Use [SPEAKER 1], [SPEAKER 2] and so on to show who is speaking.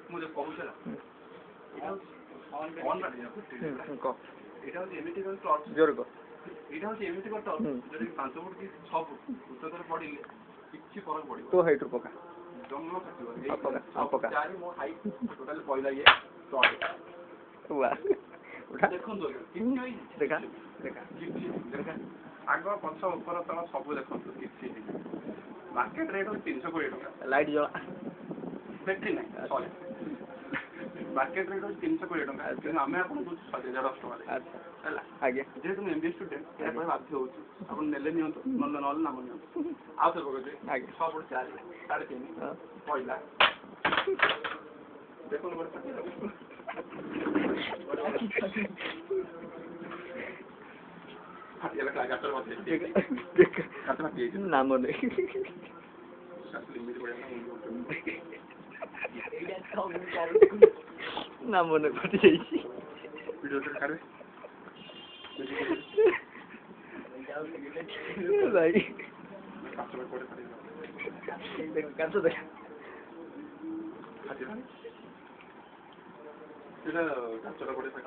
[SPEAKER 1] मुझे कहूला ऑन को এটা হচ্ছে এমএটি কর টর্চ জোরে কর এটা হচ্ছে এমএটি কর টর্চ যদি 5 ফুট কি 6 ফুট উচ্চতার পড়িলে কিছু ফরক পড়িব তো হাইট পকা জন্ম থাকিব এই পকা চারি মো হাইট টোটাল পয়লা ইয়ে টর্চ ওয়া ওটা দেখুন তো কিছু দেখা দেখা দেখা আগে পছ উপর তল সব দেখুন কিছু মার্কেট রেট হচ্ছে 320 টাকা লাইট জলা ব্যাটারি নাই সরি मार्केट रेट हूँ 320 टका आम आपको 1010 टका है आगे जेहतु एमबीए स्टूडेंट या बाध्य हो ने ना नाम नि आउ थे पकड़े आगे 6 फुट 4 3.5 पहला देखो नाम না মনে পড়ে যাইছি ভিডিওটা কাটবে ভাই কাস্টমার করে পারি দেখ কাটো দেখ এটা কাস্টমার করে পারি